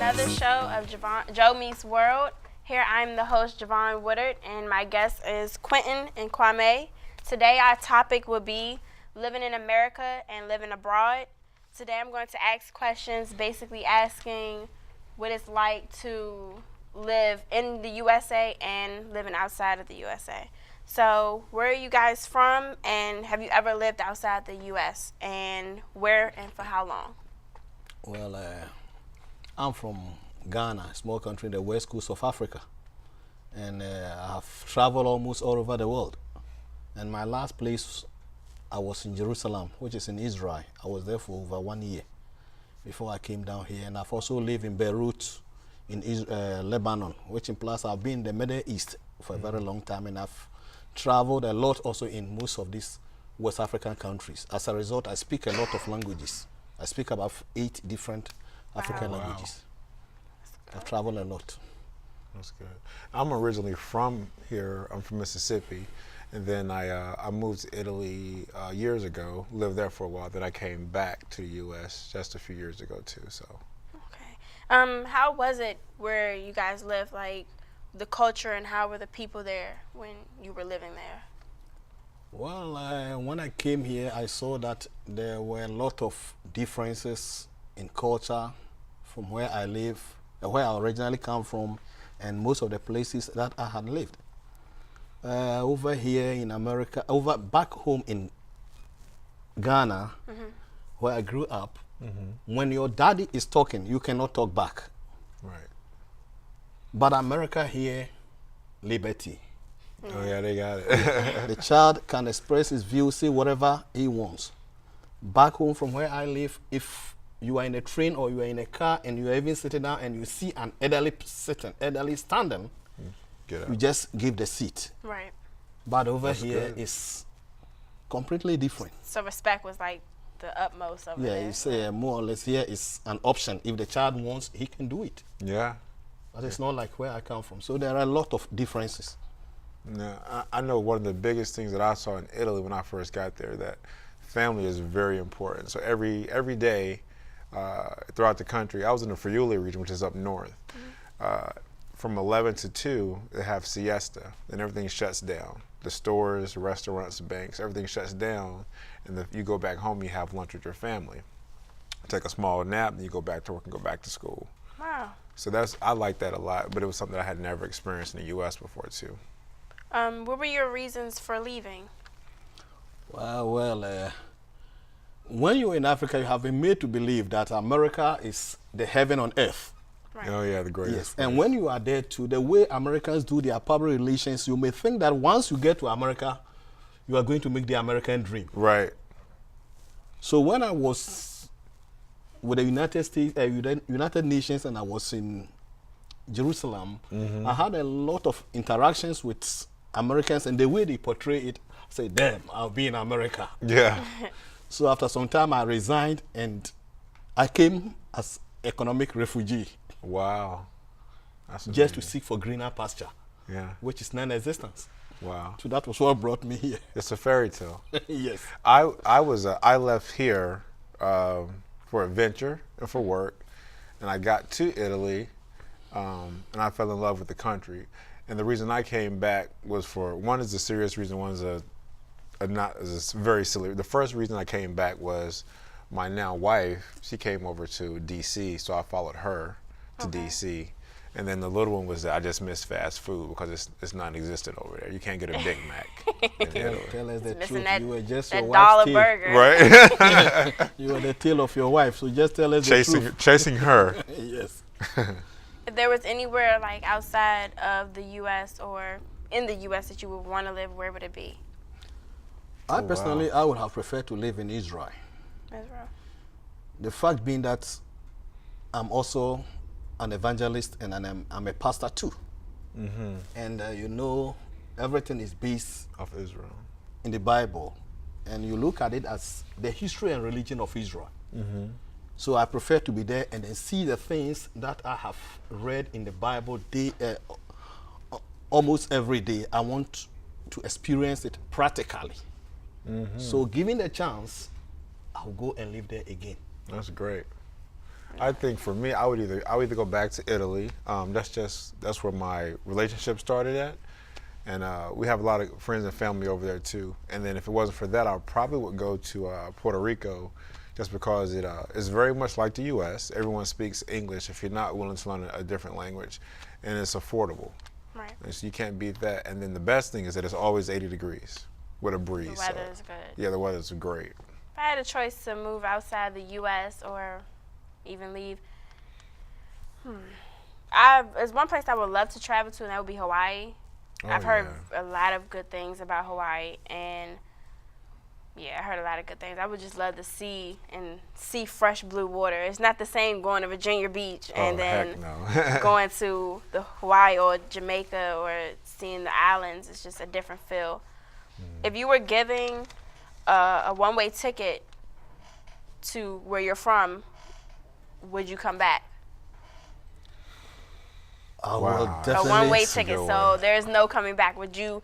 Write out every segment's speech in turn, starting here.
another show of Joe Meets World. Here I'm the host, Jovonne Woodard, and my guest is Quentin and Kwame. Today our topic will be living in America and living abroad. Today I'm going to ask questions basically asking what it's like to live in the USA and living outside of the USA. So where are you guys from, and have you ever lived outside the US, and where and for how long? Well, I'm from Ghana, a small country in the west coast of Africa. And I have traveled almost all over the world. And my last place, I was in Jerusalem, which is in Israel. I was there for over 1 year before I came down here. And I've also lived in Beirut, in Lebanon, which implies I've been in the Middle East for a very long time. And I've traveled a lot also in most of these West African countries. As a result, I speak a lot of languages. I speak about 8 different African languages. I've traveled a lot. That's good. I'm originally from here. I'm from Mississippi, and then I moved to Italy years ago. Lived there for a while. Then I came back to the U.S. just a few years ago too. So. Okay. How was it where you guys lived? Like the culture, and how were the people there when you were living there? Well, when I came here, I saw that there were a lot of differences in culture from where I live, where I originally come from, and most of the places that I had lived. Over here in America, back home in Ghana, where I grew up, when your daddy is talking, you cannot talk back. Right. But America here, liberty. Oh yeah, they got it. The child can express his views, say whatever he wants. Back home from where I live, if you are in a train or you are in a car and you are even sitting down and you see an elderly standing, you just give the seat. Right. But over here it's completely different. So respect was like the utmost of it. Yeah, you say more or less here is an option. If the child wants, he can do it. Yeah. But it's not like where I come from. So there are a lot of differences. Now, I know one of the biggest things that I saw in Italy when I first got there, that family is very important. So every day throughout the country, I was in the Friuli region, which is up north. From 11 to 2, they have siesta, and everything shuts down. The stores, restaurants, banks, everything shuts down. And if you go back home, you have lunch with your family. Take a small nap, and you go back to work and go back to school. Wow. So I like that a lot, but it was something that I had never experienced in the U.S. before, too. What were your reasons for leaving? Well, when you're in Africa, you have been made to believe that America is the heaven on earth. Right. Oh yeah, the greatest. Yes, and when you are there too, the way Americans do their public relations, you may think that once you get to America, you are going to make the American dream. Right. So when I was with the United Nations, and I was in Jerusalem, I had a lot of interactions with Americans, and the way they portray it, I say, damn, I'll be in America. Yeah. So after some time, I resigned, and I came as economic refugee. Wow. That's just to amazing. seek for greener pasture, which is non-existence. Wow. So that was what brought me here. It's a fairy tale. Yes. I left here for adventure and for work, and I got to Italy, and I fell in love with the country. And the reason I came back was one is a serious reason, one is a very silly. The first reason I came back was my now wife, she came over to D.C., so I followed her to D.C. And then the little one was that I just missed fast food because it's non-existent over there. You can't get a Big Mac in Italy. Tell us the truth. You were just that your dollar wife's burger. Right? You were the tail of your wife, so just tell us the truth. Chasing her. Yes. If there was anywhere like outside of the U.S. or in the U.S. that you would want to live, where would it be? I personally, I would have preferred to live in Israel. Israel. The fact being that I'm also an evangelist and I'm a pastor too. And you know, everything is based Of Israel. in the Bible. And you look at it as the history and religion of Israel. So I prefer to be there and then see the things that I have read in the Bible almost every day. I want to experience it practically. So given the chance, I'll go and live there again. That's great. I think for me, I would either go back to Italy. That's where my relationship started at, and we have a lot of friends and family over there too. And then if it wasn't for that, I probably would go to Puerto Rico, just because it is very much like the U.S. Everyone speaks English if you're not willing to learn a different language, and it's affordable. Right. And so you can't beat that. And then the best thing is that it's always 80 degrees with a breeze. The weather is good. Yeah, the weather's great. If I had a choice to move outside the U.S. or even leave, there's one place I would love to travel to, and that would be Hawaii. Oh, I've heard a lot of good things about Hawaii, and I heard a lot of good things. I would just love to see fresh blue water. It's not the same going to Virginia Beach and then going to the Hawaii or Jamaica or seeing the islands. It's just a different feel. If you were giving a one-way ticket to where you're from, would you come back? I will definitely. A one-way ticket, so there's no coming back. Would you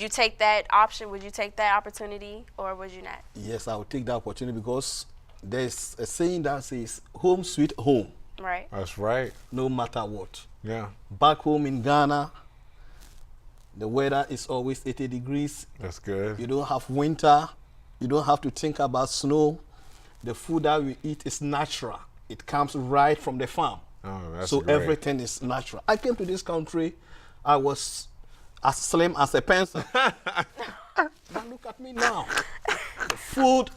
take that option? Would you take that opportunity, or would you not? Yes, I would take that opportunity, because there's a saying that says "home sweet home." Right. That's right. No matter what. Yeah. Back home in Ghana, the weather is always 80 degrees. That's good. You don't have winter. You don't have to think about snow. The food that we eat is natural. It comes right from the farm. Oh, that's so great. everything is natural. I came to this country, I was as slim as a pencil. Now look at me now. The food,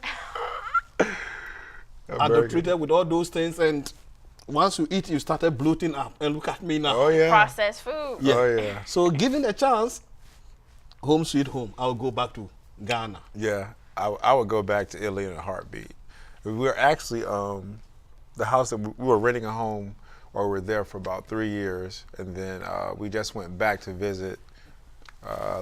I got treated with all those things, and once you eat, you started bloating up. And look at me now. Oh, yeah. Processed food. Yeah. Oh, yeah. So given a chance, home sweet home, I'll go back to Ghana. Yeah, I would go back to Italy in a heartbeat. We were actually, the house that we were renting a home, or we were there for about 3 years, and then we just went back to visit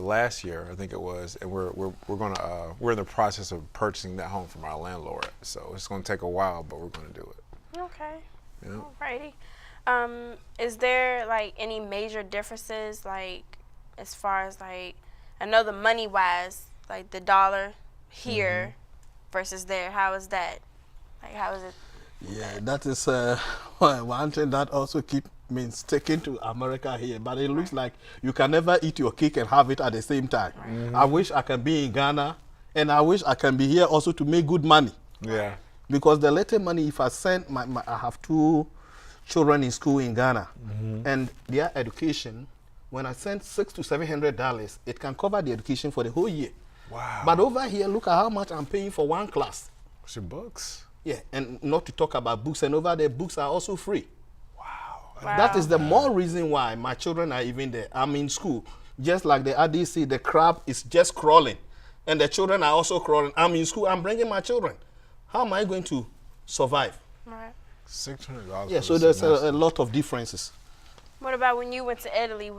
last year, I think it was, and we're in the process of purchasing that home from our landlord. So it's gonna take a while, but we're gonna do it. Okay. Yeah. Alrighty. Is there like any major differences, like as far as like, I know the money wise, like the dollar here versus there? How is that? Like, how is it? Yeah, that is one thing that also means sticking to America here. But it looks like you can never eat your cake and have it at the same time. I wish I can be in Ghana, and I wish I can be here also to make good money. Yeah. Because the little money, if I send I have 2 children in school in Ghana, and their education, when I send $600 to $700, it can cover the education for the whole year. Wow. But over here, look at how much I'm paying for one class. What's your books? Yeah, and not to talk about books, and over there, books are also free. Wow. That is the more reason why my children are even there. I'm in school. Just like the RDC, the crab is just crawling, and the children are also crawling. I'm in school, I'm bringing my children. How am I going to survive? Right. $600. Yeah, so there's a lot of differences. What about when you went to Italy?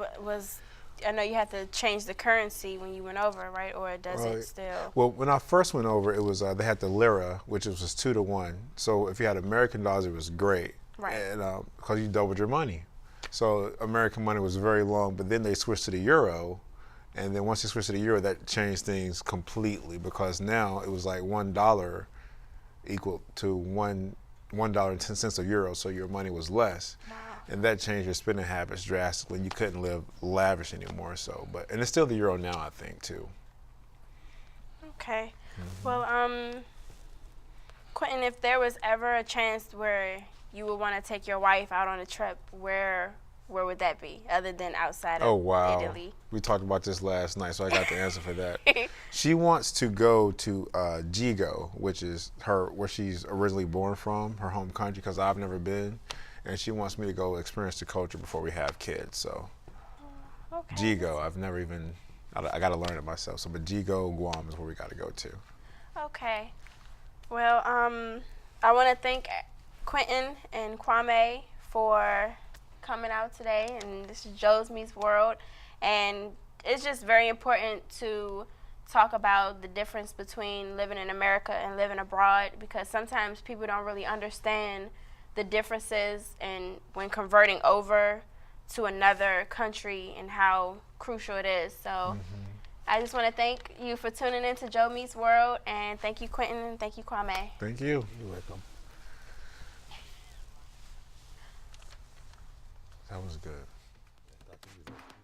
I know you had to change the currency when you went over, right? Or does it still? Well, when I first went over, it was they had the lira, which was 2 to 1. So if you had American dollars, it was great, Right. And because you doubled your money. So American money was very long, but then they switched to the euro, and then once they switched to the euro, that changed things completely, because now it was like $1 equal to $1.10 a euro, so your money was less. Wow. And that changed your spending habits drastically. You couldn't live lavish anymore. So, and it's still the euro now, I think, too. Okay. Well, Quentin, if there was ever a chance where you would want to take your wife out on a trip, where would that be, other than outside of Italy? We talked about this last night, so I got the answer for that. She wants to go to Gigo, which is where she's originally born from, her home country, because I've never been. And she wants me to go experience the culture before we have kids. So, Okay. Gigo, I've never even, I got to learn it myself. So, but Gigo, Guam is where we got to go to. Okay. Well, I want to thank Quentin and Kwame for coming out today. And this is Joe's Meets World. And it's just very important to talk about the difference between living in America and living abroad, because sometimes people don't really understand the differences and when converting over to another country and how crucial it is. So I just want to thank you for tuning in to Joe Meets World, and thank you, Quentin, and thank you, Kwame. Thank you. You're welcome. That was good. That is it.